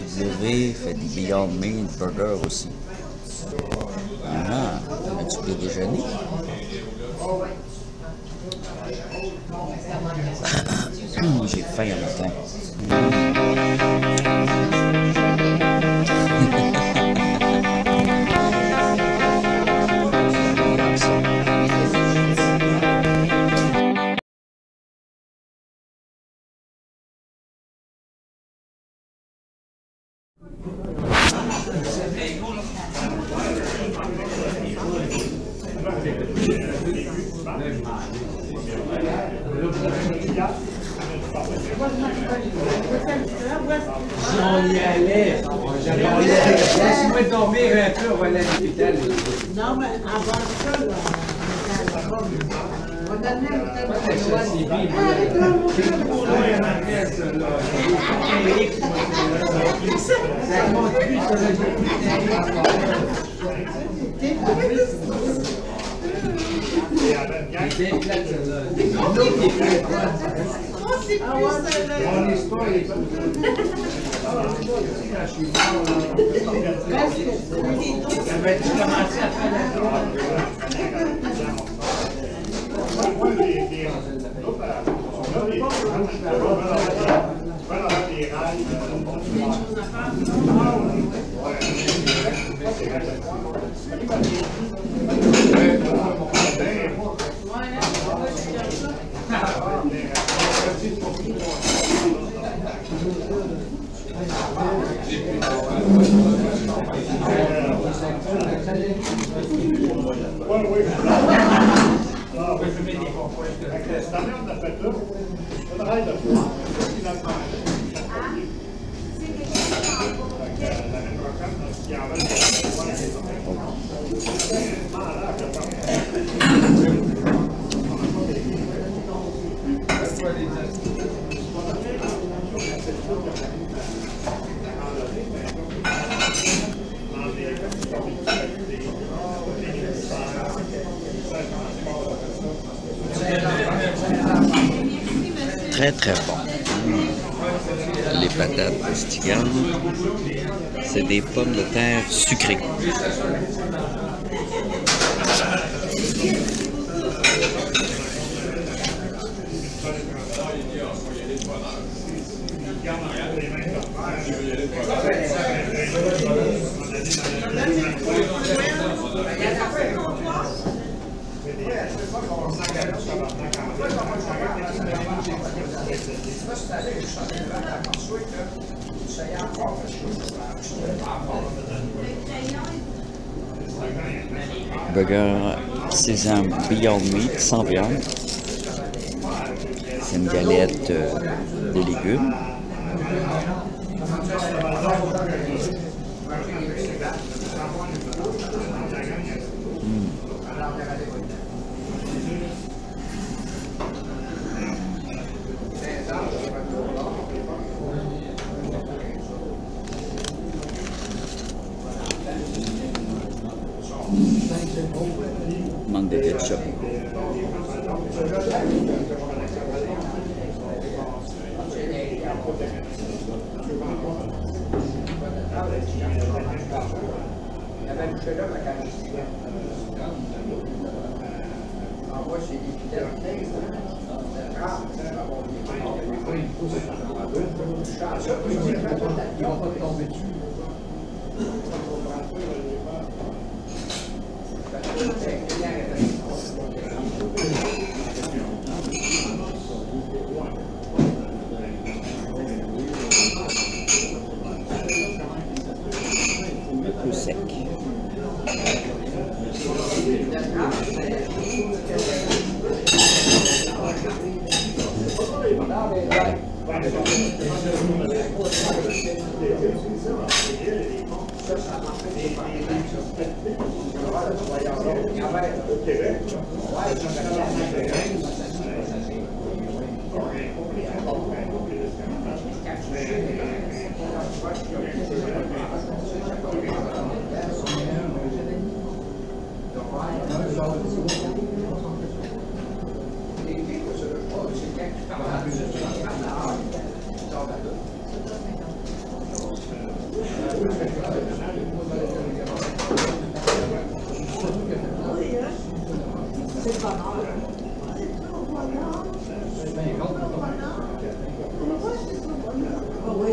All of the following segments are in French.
W fait des Beyond Meat Burger aussi. Ah, as-tu pu déjeuner? J'ai faim en matin. Si on y allait, laisse-moi dormir un peu, on va aller à l'hôpital. Non, mais avant ça, là, on donnait ça compte plus sur mon histoire est avais-tu commencé à faire la Très très bon. Les patates rusticanes, c'est des pommes de terre sucrées. Burger Sésame Beyond Meat sans viande. C'est une galette de légumes. Manque de ketchup. Un peu sec.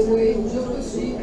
Oui, nous aussi.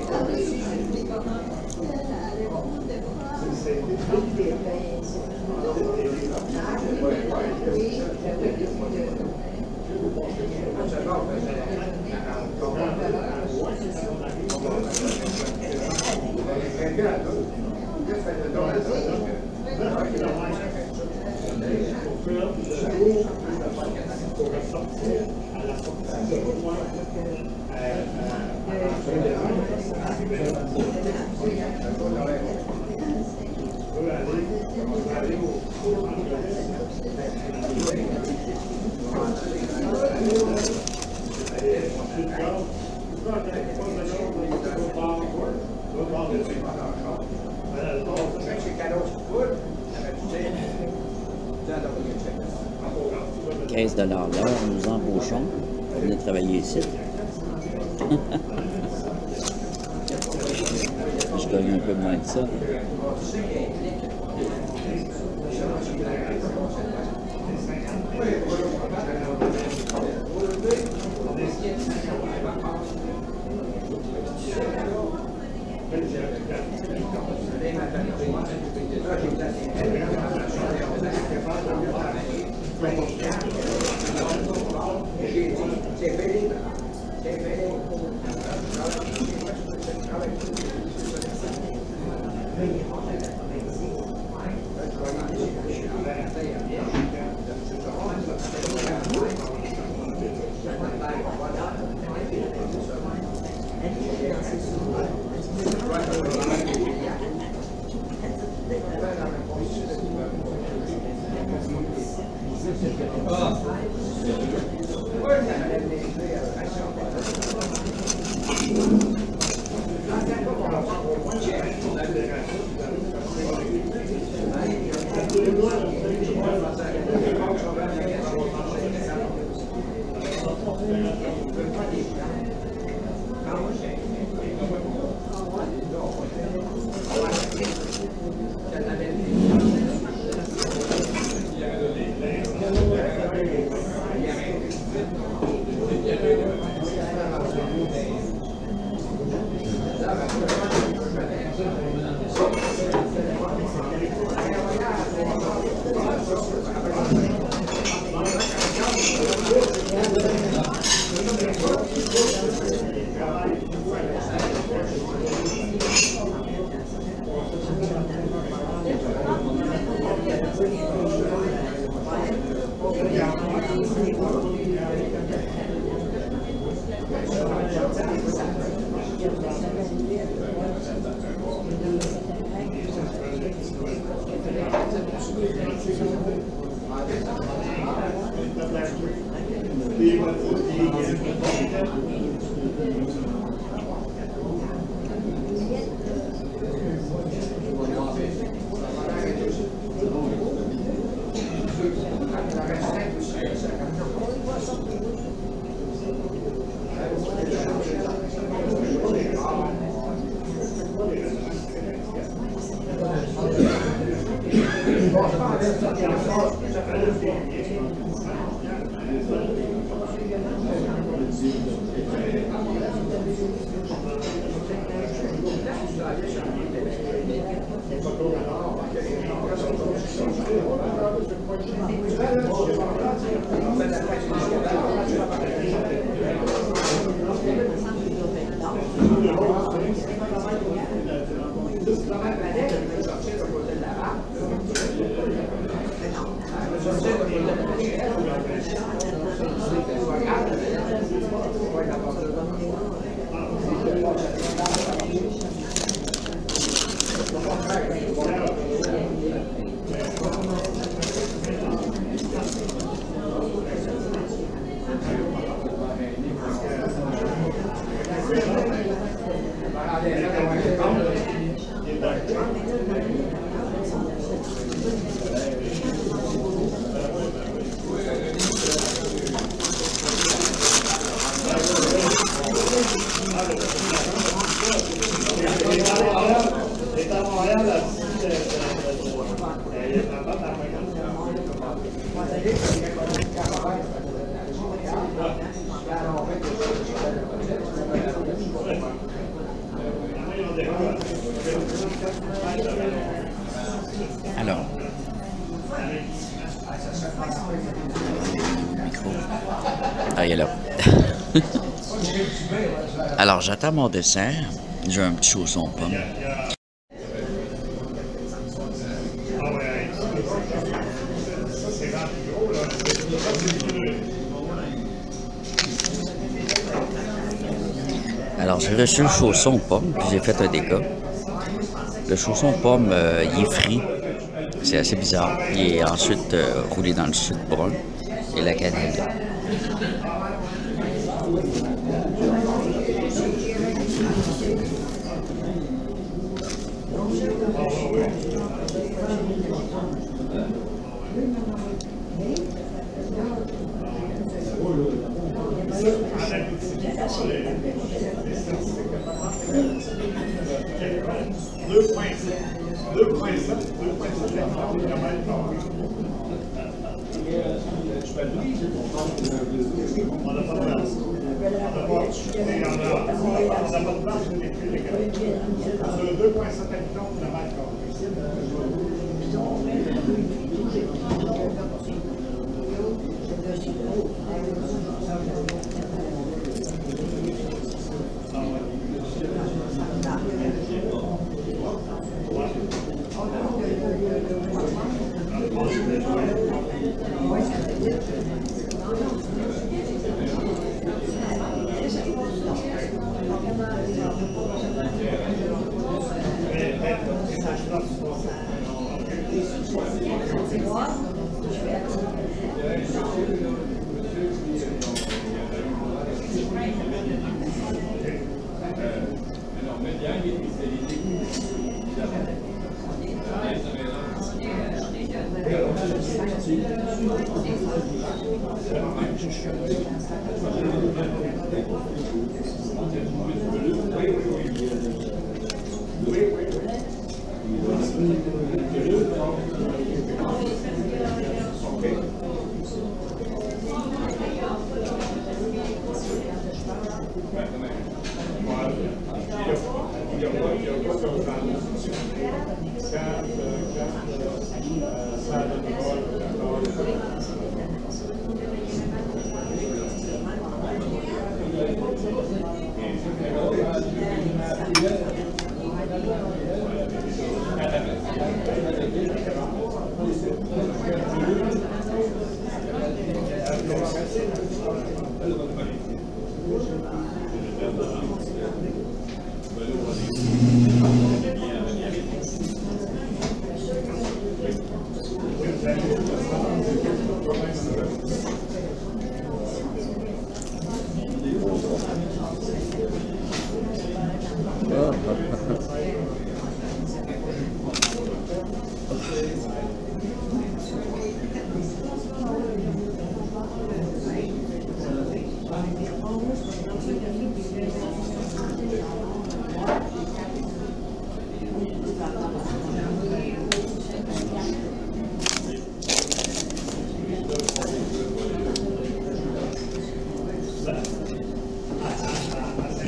$15 l'heure, nous embauchons pour venir travailler ici. Je gagne un peu moins de ça. C'est à Montréal, Alors, micro. Ah, il est là. Alors, j'attends mon dessert. J'ai un petit chausson pomme. Alors, j'ai reçu le chausson pomme, puis j'ai fait un dégât. Le chausson pomme, il est frit. C'est assez bizarre. Il est ensuite roulé dans le sucre brun et la cannelle.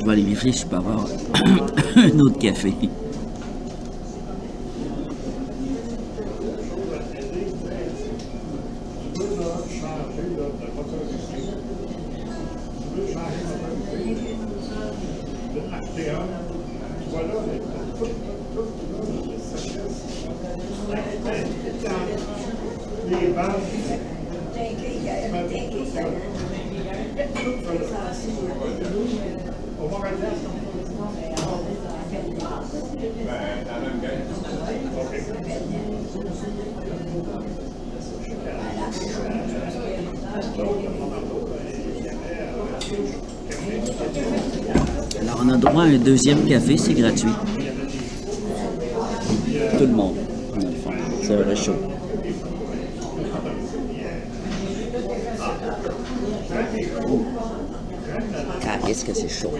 Je vais aller vérifier si je peux avoir un autre café. Alors on a droit à un deuxième café, c'est gratuit. Tout le monde, dans le fond. C'est vrai chaud. Oh. Qu'est-ce que c'est chaud.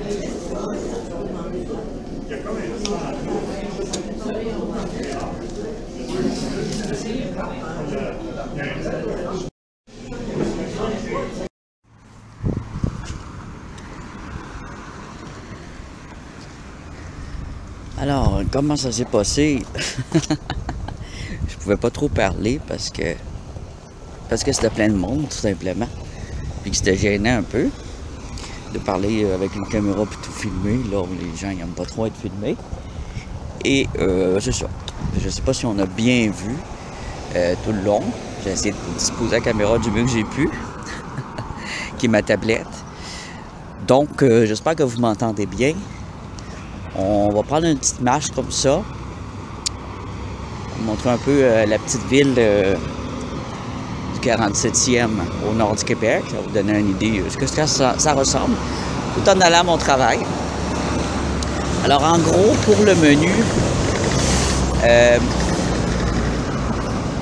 Alors, comment ça s'est passé? Je pouvais pas trop parler parce que c'était plein de monde, tout simplement. Puis que c'était gênant un peu de parler avec une caméra puis tout filmer, là où les gens n'aiment pas trop être filmés. Et c'est ça. Je sais pas si on a bien vu tout le long. J'ai essayé de disposer la caméra du mieux que j'ai pu, qui est ma tablette. Donc, j'espère que vous m'entendez bien. On va prendre une petite marche comme ça. Vous montrer un peu la petite ville du 47e au nord du Québec. Ça va vous donner une idée de ce que ça ressemble, tout en allant à mon travail. Alors, en gros, pour le menu, je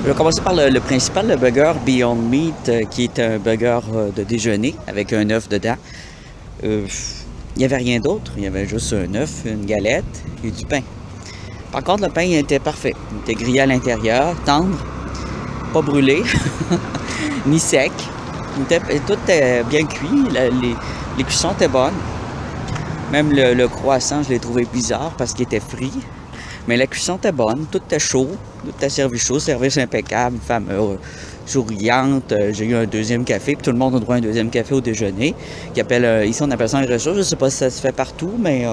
vais commencer par le principal, le burger Beyond Meat, qui est un burger de déjeuner avec un œuf dedans. Il n'y avait rien d'autre, il y avait juste un œuf, une galette et du pain. Par contre, le pain il était parfait. Il était grillé à l'intérieur, tendre, pas brûlé, ni sec. Tout était bien cuit, les cuissons étaient bonnes. Même le croissant, je l'ai trouvé bizarre parce qu'il était frit. Mais la cuisson était bonne, tout était chaud, tout était servi chaud, service impeccable, femme souriante. J'ai eu un deuxième café, puis tout le monde a droit à un deuxième café au déjeuner. Ici, on appelle ça un réchaud. Je ne sais pas si ça se fait partout, mais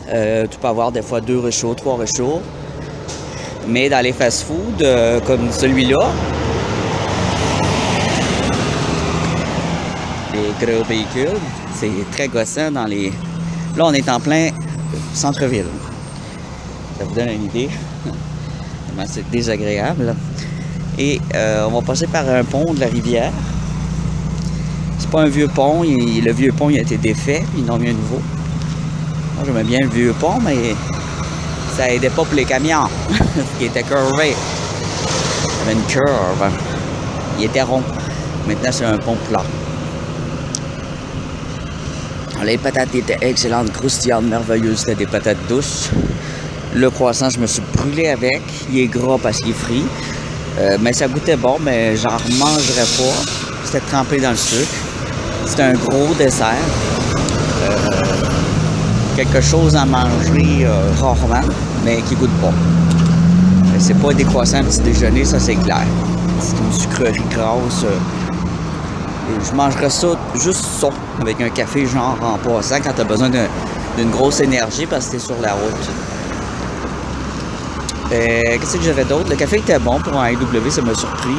tu peux avoir des fois 2 réchauds, 3 réchauds. Mais dans les fast-foods, comme celui-là, les gros véhicules, c'est très gossant dans les... Là, on est en plein centre-ville. Ça vous donne une idée. C'est désagréable. Et on va passer par un pont de la rivière. C'est pas un vieux pont. Le vieux pont il a été défait, puis ils en ont mis un nouveau. Moi, j'aimais bien le vieux pont, mais ça aidait pas pour les camions. Il était curvé. Il avait une curve. Il était rond. Maintenant, c'est un pont plat. Les patates étaient excellentes, croustillantes, merveilleuses. C'était des patates douces. Le croissant, je me suis brûlé avec. Il est gras parce qu'il est frit. Mais ça goûtait bon, mais j'en mangerais pas. C'était trempé dans le sucre. C'était un gros dessert. Quelque chose à manger rarement, mais qui goûte pas. C'est pas des croissants petit déjeuner, ça c'est clair. C'est une sucrerie grasse. Je mangerais ça, juste ça, avec un café genre en passant quand tu as besoin d'une grosse énergie parce que tu es sur la route. Qu'est-ce que j'avais d'autre? Le café était bon pour un AEW, ça m'a surpris.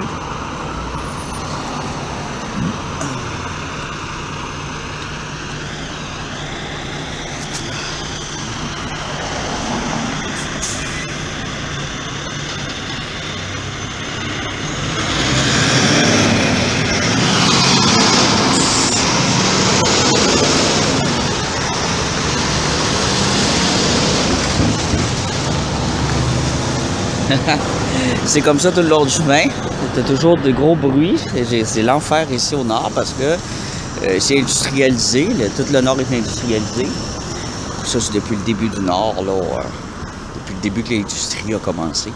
C'est comme ça tout le long du chemin. T'as toujours de gros bruits. C'est l'enfer ici au nord parce que c'est industrialisé. Tout le nord est industrialisé. Ça, c'est depuis le début du nord, là, depuis le début que l'industrie a commencé.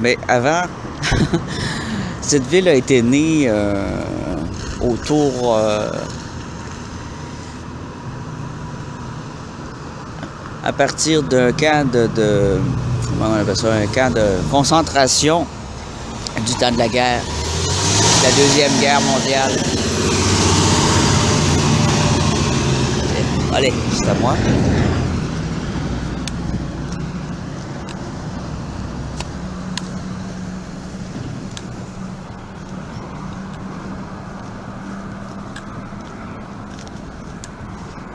Mais avant, cette ville a été née autour... à partir d'un camp comment on appelle ça, un camp de concentration du temps de la guerre, la Deuxième Guerre mondiale. Allez, c'est à moi.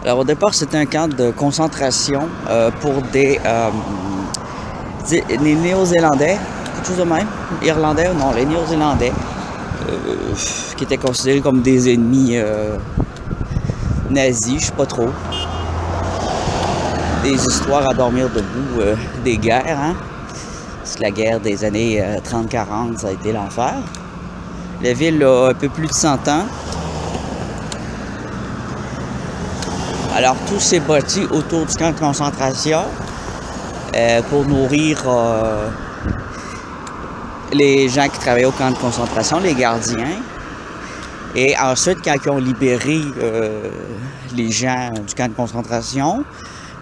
Alors au départ, c'était un camp de concentration pour des Néo-Zélandais, quelque chose de même, Irlandais ou non, les Néo-Zélandais, qui étaient considérés comme des ennemis nazis, je sais pas trop. Des histoires à dormir debout, des guerres, hein. Parce que la guerre des années 30-40, ça a été l'enfer. La ville a un peu plus de 100 ans. Alors, tout s'est bâti autour du camp de concentration pour nourrir les gens qui travaillaient au camp de concentration, les gardiens. Et ensuite, quand ils ont libéré les gens du camp de concentration,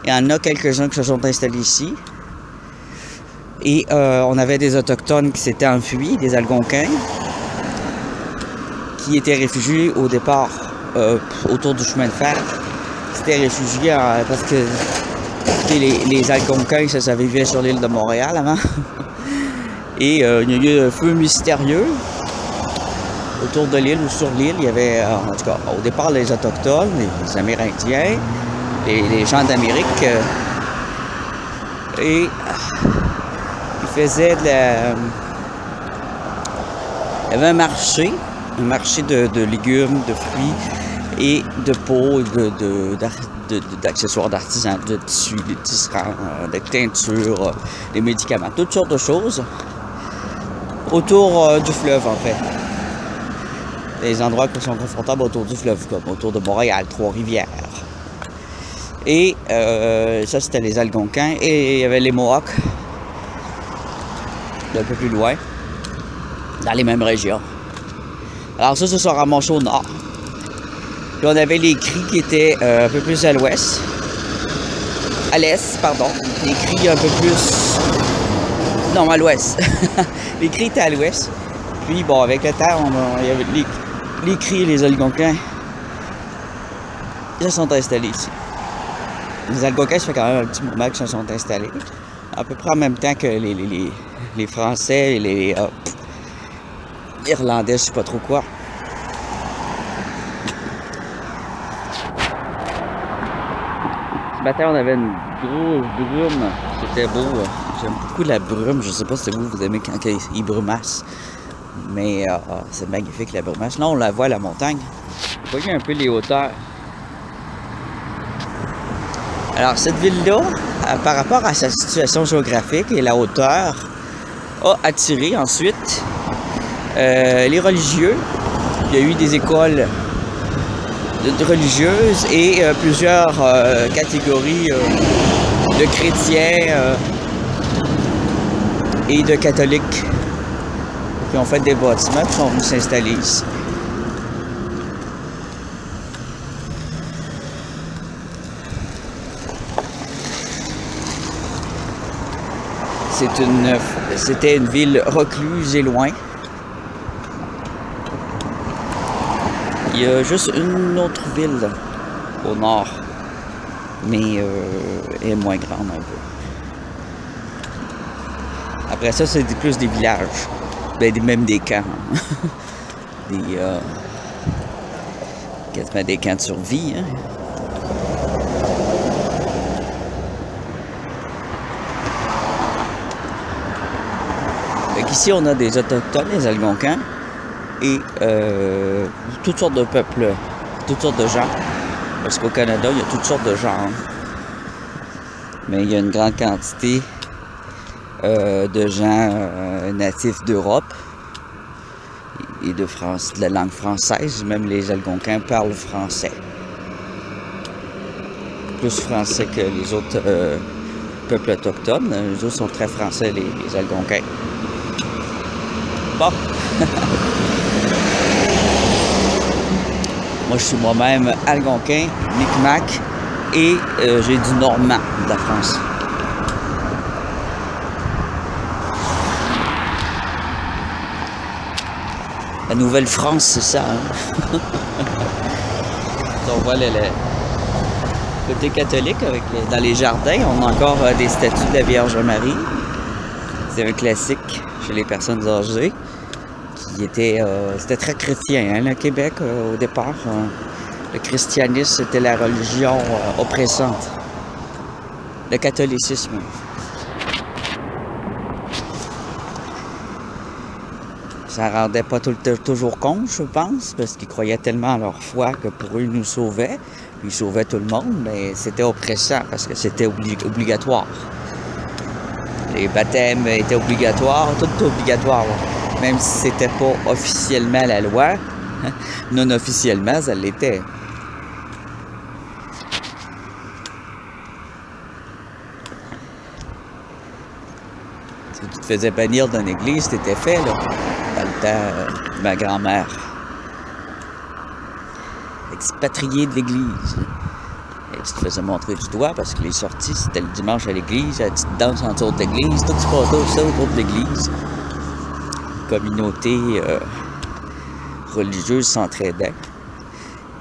il y en a quelques-uns qui se sont installés ici. Et on avait des Autochtones qui s'étaient enfuis, des Algonquins, qui étaient réfugiés au départ autour du chemin de fer. Ils s'étaient réfugiés parce que les Algonquins, ça vivait sur l'île de Montréal avant. Et il y a eu un feu mystérieux autour de l'île ou sur l'île. Il y avait, en tout cas, au départ, les Autochtones, les Amérindiens, les gens d'Amérique. Et ils faisaient de la... Il y avait un marché de légumes, de fruits et de peaux, d'accessoires d'artisans, de tissus, des tisserands, de teintures, des médicaments, toutes sortes de choses autour du fleuve, en fait. Les endroits qui sont confortables autour du fleuve, comme autour de Montréal, Trois-Rivières. Et ça, c'était les Algonquins. Et il y avait les Mohawks, un peu plus loin, dans les mêmes régions. Alors ça se ramassé au nord. Puis on avait les Cris qui étaient un peu plus à l'ouest. À l'est, pardon. Les Cris un peu plus... Non, à l'ouest. Les Cris étaient à l'ouest. Puis bon, avec le temps, il y avait les Cris et les Algonquins. Ils se sont installés ici. Les Algonquins, ça fait quand même un petit moment qu'ils se sont installés. À peu près en même temps que les Français et les Irlandais, je sais pas trop quoi. Ce matin, on avait une grosse brume. C'était beau. J'aime beaucoup la brume. Je sais pas si vous aimez quand il brumasse. Mais c'est magnifique la brumasse. Là, on la voit à la montagne. Vous voyez un peu les hauteurs. Alors, cette ville-là, par rapport à sa situation géographique et la hauteur, a attiré ensuite les religieux. Il y a eu des écoles religieuses et plusieurs catégories de chrétiens et de catholiques qui ont fait des bâtiments qui sont venus s'installer ici. C'était une ville recluse et loin. Il y a juste une autre ville au nord, mais elle est moins grande un peu. Après ça, c'est plus des villages, même des camps. Quasiment des camps de survie. Hein? Ici, on a des Autochtones, les Algonquins, et toutes sortes de peuples, toutes sortes de gens. Parce qu'au Canada, il y a toutes sortes de genres. Mais il y a une grande quantité de gens natifs d'Europe et de France, de la langue française. Même les Algonquins parlent français. Plus français que les autres peuples autochtones. Les autres sont très français, les Algonquins. Bon. Moi, je suis moi-même Algonquin, Micmac et j'ai du normand de la France. La Nouvelle-France, c'est ça. Hein? On voit le côté catholique dans les jardins. On a encore des statues de la Vierge Marie. C'est un classique chez les personnes âgées. C'était très chrétien, hein, le Québec, au départ. Le christianisme, c'était la religion oppressante. Le catholicisme. Ça rendait pas toujours compte, je pense, parce qu'ils croyaient tellement à leur foi que pour eux, ils nous sauvaient. Ils sauvaient tout le monde, mais c'était oppressant parce que c'était obligatoire. Les baptêmes étaient obligatoires, tout était obligatoire. Même si c'était pas officiellement la loi, non officiellement, ça l'était. Si tu te faisais bannir d'une église, c'était fait, là, dans le temps de ma grand-mère. expatrié de l'église. Et tu te faisais montrer du doigt parce que les sorties, c'était le dimanche à l'église, la petite danse en dessous de l'église, tout se passait ça autour de l'église. Communauté religieuse s'entraidait.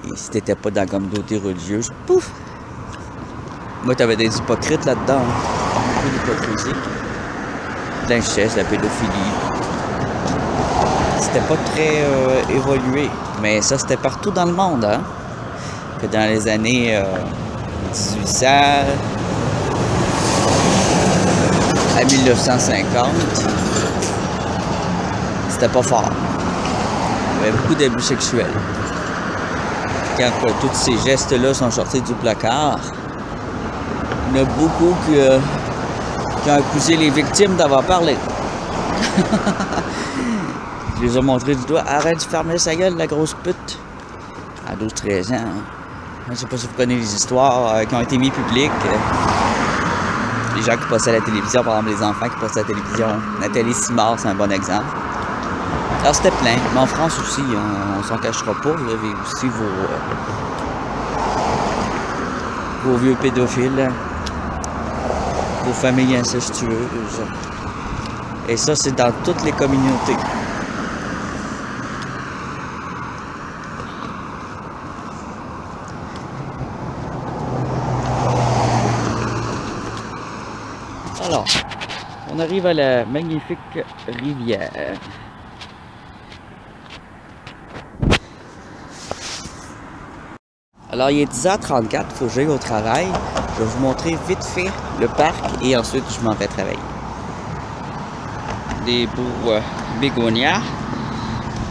Et si t'étais pas dans la communauté religieuse, pouf! Moi, t'avais des hypocrites là-dedans. Hein. Beaucoup d'hypocrisie. De l'inceste, de la pédophilie. C'était pas très évolué. Mais ça, c'était partout dans le monde, hein? Que dans les années 1800 à 1950, c'était pas fort. Il y avait beaucoup d'abus sexuels. Quand tous ces gestes-là sont sortis du placard, il y en a beaucoup qui ont accusé les victimes d'avoir parlé. Je les ai montré du doigt. Arrête de fermer sa gueule, la grosse pute. À 12-13 ans. Hein. Je ne sais pas si vous connaissez les histoires qui ont été mises publiques. Les gens qui passaient à la télévision, par exemple les enfants qui passaient à la télévision. Nathalie Simard, c'est un bon exemple. Alors c'était plein, mais en France aussi, on s'en cachera pas. Vous avez aussi vos vieux pédophiles, vos familles incestueuses. Et ça, c'est dans toutes les communautés. Alors, on arrive à la magnifique rivière. Alors, il est 10h34, il faut que j'aille au travail. Je vais vous montrer vite fait le parc et ensuite je m'en vais travailler. Des beaux bégonias.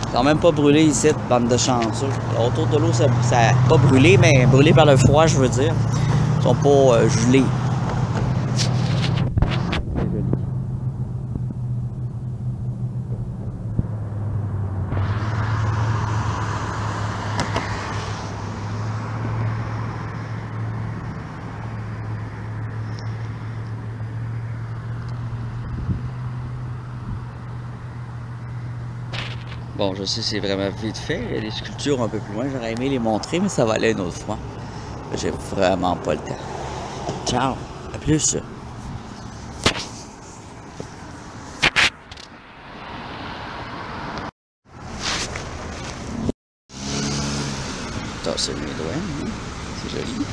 Ils n'ont même pas brûlé ici, bande de chanceux. Autour de l'eau, ça n'a pas brûlé, mais brûlé par le froid, je veux dire. Ils sont pas gelés. Bon, je sais, c'est vraiment vite fait. Il y a des sculptures un peu plus loin. J'aurais aimé les montrer, mais ça va aller une autre fois. J'ai vraiment pas le temps. Ciao! À plus! Ça, c'est mes doigts. Hein? C'est joli.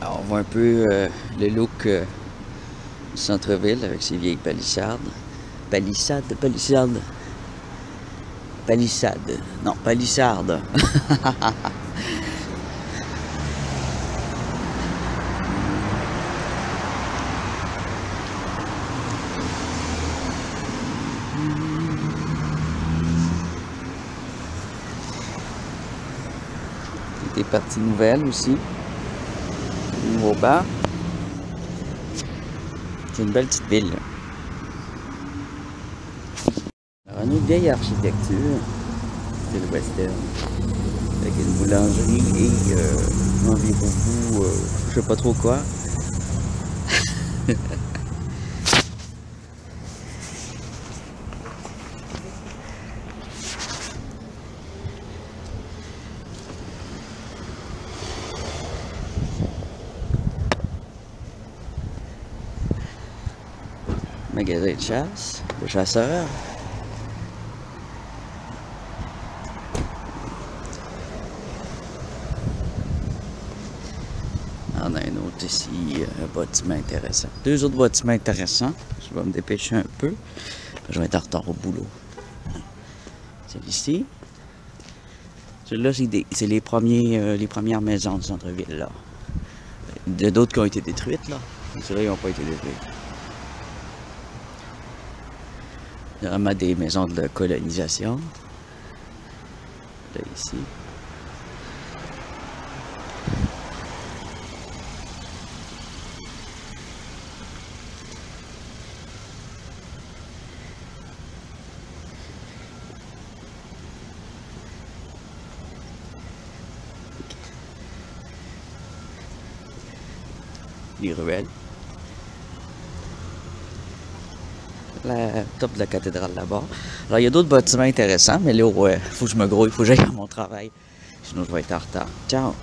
Alors, on voit un peu le look du centre-ville avec ses vieilles palissades. Palissade. Non, palissade. Des parties nouvelles aussi. Nouveau bar. C'est une belle petite ville. Là. Alors, une vieille architecture. C'est le western. Avec une boulangerie et environ je sais pas trop quoi. Magasin de chasse, de chasseurs. On a un autre ici, un bâtiment intéressant. Deux autres bâtiments intéressants. Je vais me dépêcher un peu. Je vais être en retard au boulot. Celui-ci. Celui-là, c'est les premières maisons du centre-ville, là. Il y a d'autres qui ont été détruites, là. Ceux-là, ils n'ont pas été détruits. Il y a vraiment des maisons de colonisation. Là, ici. Les ruelles. la top de la cathédrale là-bas. Alors, il y a d'autres bâtiments intéressants, mais là, il faut que je me grouille, il faut que j'aille à mon travail. Sinon, je vais être en retard. Ciao!